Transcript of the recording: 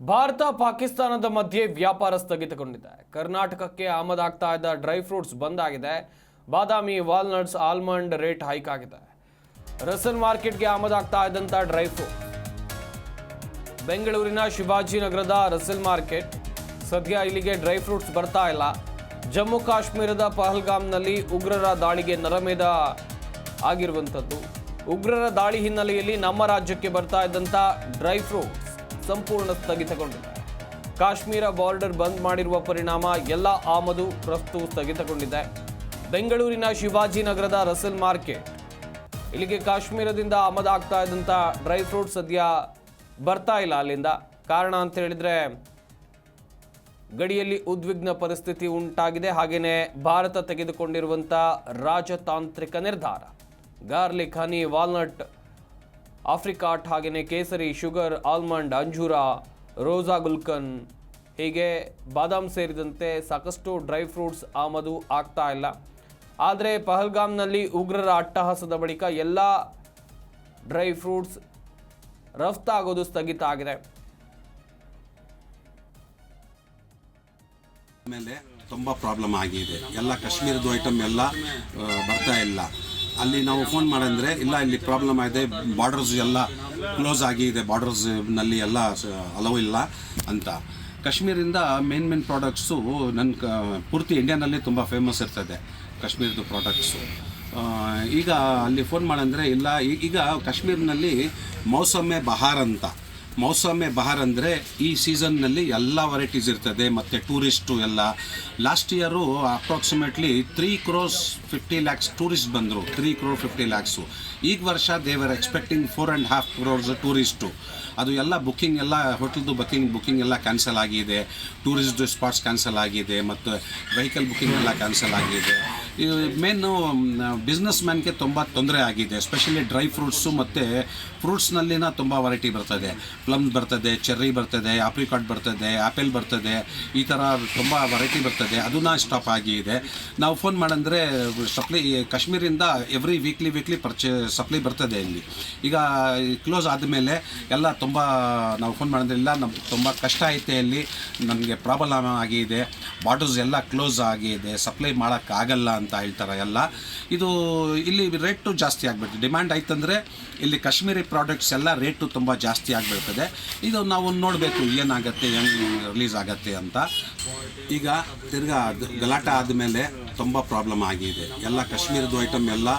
ಭಾರತ ಪಾಕಿಸ್ತಾನದ ಮಧ್ಯೆ ವ್ಯಾಪಾರ ಸ್ಥಗಿತಗೊಂಡಿದೆ. ಕರ್ನಾಟಕಕ್ಕೆ ಆಮದಾಗ್ತಾ ಇದ್ದ ಡ್ರೈ ಫ್ರೂಟ್ಸ್ ಬಂದ್ ಆಗಿದೆ. ಬಾದಾಮಿ, ವಾಲ್ನಟ್ಸ್, ಆಲ್ಮಂಡ್ ರೇಟ್ ಹೈಕ್ ಆಗಿದೆ. ರಸಲ್ ಮಾರ್ಕೆಟ್ಗೆ ಆಮದಾಗ್ತಾ ಇದ್ದಂತ ಡ್ರೈ ಫ್ರೂಟ್ ಬೆಂಗಳೂರಿನ ಶಿವಾಜಿನಗರದ ರಸಲ್ ಮಾರ್ಕೆಟ್ ಸದ್ಯ ಇಲ್ಲಿಗೆ ಡ್ರೈ ಫ್ರೂಟ್ಸ್ ಬರ್ತಾ ಇಲ್ಲ. ಜಮ್ಮು ಕಾಶ್ಮೀರದ ಪಹಲ್ಗಾಮ್ನಲ್ಲಿ ಉಗ್ರರ ದಾಳಿಗೆ ನರಮೇಧ ಆಗಿರುವಂಥದ್ದು. ಉಗ್ರರ ದಾಳಿ ಹಿನ್ನೆಲೆಯಲ್ಲಿ ನಮ್ಮ ರಾಜ್ಯಕ್ಕೆ ಬರ್ತಾ ಇದ್ದಂಥ ಡ್ರೈ ಫ್ರೂಟ್ಸ್ ಸಂಪೂರ್ಣ ಸ್ಥಗಿತಗೊಂಡಿದೆ. ಕಾಶ್ಮೀರ ಬಾರ್ಡರ್ ಬಂದ್ ಮಾಡಿರುವ ಪರಿಣಾಮ ಎಲ್ಲ ಆಮದು ರಫ್ತು ಸ್ಥಗಿತಗೊಂಡಿದೆ. ಬೆಂಗಳೂರಿನ ಶಿವಾಜಿನಗರದ ರಸಲ್ ಮಾರ್ಕೆಟ್ ಇಲ್ಲಿಗೆ ಕಾಶ್ಮೀರದಿಂದ ಆಮದಾಗ್ತಾ ಇದ್ದಂಥ ಡ್ರೈ ಫ್ರೂಟ್ ಸದ್ಯ ಬರ್ತಾ ಇಲ್ಲ ಅಲ್ಲಿಂದ. ಕಾರಣ ಅಂತ ಹೇಳಿದ್ರೆ ಗಡಿಯಲ್ಲಿ ಉದ್ವಿಗ್ನ ಪರಿಸ್ಥಿತಿ ಉಂಟಾಗಿದೆ. ಹಾಗೆಯೇ ಭಾರತ ತೆಗೆದುಕೊಂಡಿರುವಂಥ ರಾಜತಾಂತ್ರಿಕ ನಿರ್ಧಾರ. ಗಾರ್ಲಿಕ್, ಹನಿ, ವಾಲ್ನಟ್, ಆಫ್ರಿಕಾಟ್, ಹಾಗೆಯೇ ಕೇಸರಿ, ಶುಗರ್, ಆಲ್ಮಂಡ್, ಅಂಜೂರ, ರೋಜಾ ಗುಲ್ಕನ್, ಹೀಗೆ ಬಾದಾಮ್ ಸೇರಿದಂತೆ ಸಾಕಷ್ಟು ಡ್ರೈ ಫ್ರೂಟ್ಸ್ ಆಮದು ಆಗ್ತಾ ಇಲ್ಲ. ಆದರೆ ಪಹಲ್ಗಾಮ್ನಲ್ಲಿ ಉಗ್ರರ ಅಟ್ಟಹಾಸದ ಬಳಿಕ ಎಲ್ಲ ಡ್ರೈ ಫ್ರೂಟ್ಸ್ ರಫ್ತಾಗೋದು ಸ್ಥಗಿತ ಆಗಿದೆ. ಮೇಲೆ ತುಂಬ ಪ್ರಾಬ್ಲಮ್ ಆಗಿದೆ. ಎಲ್ಲ ಕಾಶ್ಮೀರದ ಐಟಮ್ ಎಲ್ಲ ಬರ್ತಾ ಇಲ್ಲ. ಅಲ್ಲಿ ನಾವು ಫೋನ್ ಮಾಡಂದರೆ ಇಲ್ಲ, ಇಲ್ಲಿ ಪ್ರಾಬ್ಲಮ್ ಆಗಿದೆ, ಬಾರ್ಡರ್ಸ್ ಎಲ್ಲ ಕ್ಲೋಸ್ ಆಗಿದೆ, ಬಾರ್ಡರ್ಸ್ನಲ್ಲಿ ಎಲ್ಲ ಅಲೋ ಇಲ್ಲ ಅಂತ. ಕಾಶ್ಮೀರಿಂದ ಮೇನ್ ಪ್ರಾಡಕ್ಟ್ಸು ಪೂರ್ತಿ ಇಂಡಿಯಾನಲ್ಲಿ ತುಂಬ ಫೇಮಸ್ ಇರ್ತದೆ ಕಾಶ್ಮೀರದ ಪ್ರಾಡಕ್ಟ್ಸು. ಈಗ ಅಲ್ಲಿ ಫೋನ್ ಮಾಡಂದರೆ ಇಲ್ಲ, ಈಗ ಕಾಶ್ಮೀರ್ನಲ್ಲಿ ಮೌಸಮೆ ಬಹಾರ್ ಅಂತ. ಮೌಸಮೆ ಬಹಾರ್ ಅಂದರೆ ಈ ಸೀಸನ್ನಲ್ಲಿ ಎಲ್ಲ ವೆರೈಟೀಸ್ ಇರ್ತದೆ. ಮತ್ತು ಟೂರಿಸ್ಟು ಎಲ್ಲ ಲಾಸ್ಟ್ ಇಯರು ಅಪ್ರಾಕ್ಸಿಮೇಟ್ಲಿ 3,50,00,000 ಟೂರಿಸ್ಟ್ ಬಂದರು. 3,50,00,000. ಈಗ ವರ್ಷ ದೇವರ್ ಎಕ್ಸ್ಪೆಕ್ಟಿಂಗ್ 4.5 crores ಟೂರಿಸ್ಟು. ಅದು ಎಲ್ಲ ಬುಕ್ಕಿಂಗ್ ಎಲ್ಲ ಹೋಟೆಲ್ದು ಬುಕ್ಕಿಂಗ್ ಎಲ್ಲ ಕ್ಯಾನ್ಸಲ್ ಆಗಿದೆ. ಟೂರಿಸ್ಟ್ ಸ್ಪಾಟ್ಸ್ ಕ್ಯಾನ್ಸಲ್ ಆಗಿದೆ. ಮತ್ತು ವೆಹಿಕಲ್ ಬುಕ್ಕಿಂಗ್ ಎಲ್ಲ ಕ್ಯಾನ್ಸಲ್ ಆಗಿದೆ. ಮೇನು ಬಿಸ್ನೆಸ್ ಮ್ಯಾನ್ಗೆ ತುಂಬ ತೊಂದರೆ ಆಗಿದೆ. ಎಸ್ಪೆಷಲಿ ಡ್ರೈ ಫ್ರೂಟ್ಸು ಮತ್ತು ಫ್ರೂಟ್ಸ್ನಲ್ಲಿನ ತುಂಬ ವೆರೈಟಿ ಬರ್ತದೆ. ಪ್ಲಮ್ ಬರ್ತದೆ, ಚೆರ್ರಿ ಬರ್ತದೆ, ಆಪ್ರಿಕಾಟ್ ಬರ್ತದೆ, ಆ್ಯಪಲ್ ಬರ್ತದೆ, ಈ ಥರ ತುಂಬ ವೆರೈಟಿ ಬರ್ತದೆ. ಅದನ್ನ ಸ್ಟಾಪ್ ಆಗಿದೆ. ನಾವು ಫೋನ್ ಮಾಡಂದರೆ ಸಪ್ಲೈ ಕಾಶ್ಮೀರಿಂದ ಎವ್ರಿ ವೀಕ್ಲಿ ಸಪ್ಲೈ ಬರ್ತದೆ ಇಲ್ಲಿ. ಈಗ ಕ್ಲೋಸ್ ಆದಮೇಲೆ ಎಲ್ಲ ತುಂಬ ನಾವು ಫೋನ್ ಮಾಡಿದ್ರೆ ಇಲ್ಲ, ನಮ್ಗೆ ತುಂಬ ಕಷ್ಟ ಐತೆ, ಇಲ್ಲಿ ನಮಗೆ ಪ್ರಾಬ್ಲಮ್ ಆಗಿದೆ, ಬಾರ್ಡರ್ಸ್ ಎಲ್ಲ ಕ್ಲೋಸ್ ಆಗಿದೆ, ಸಪ್ಲೈ ಮಾಡೋಕ್ಕಾಗಲ್ಲ ಅಂತ ಹೇಳ್ತಾರೆ ಎಲ್ಲ. ಇದು ಇಲ್ಲಿ ರೇಟು ಜಾಸ್ತಿ ಆಗಿಬಿಡ್ತದೆ. ಡಿಮ್ಯಾಂಡ್ ಆಯ್ತಂದರೆ ಇಲ್ಲಿ ಕಾಶ್ಮೀರಿ ಪ್ರಾಡಕ್ಟ್ಸ್ ಎಲ್ಲ ರೇಟು ತುಂಬ ಜಾಸ್ತಿ ಆಗಿಬಿಡ್ತದೆ. ಇದು ನಾವು ನೋಡಬೇಕು ಏನಾಗುತ್ತೆ, ಹೆಂಗೆ ರಿಲೀಸ್ ಆಗುತ್ತೆ ಅಂತ. ಈಗ ತಿರ್ಗಾ ಗಲಾಟೆ ಆದಮೇಲೆ ತುಂಬ ಪ್ರಾಬ್ಲಮ್ ಆಗಿದೆ. ಎಲ್ಲ ಕಾಶ್ಮೀರದ ಐಟಮ್ ಎಲ್ಲ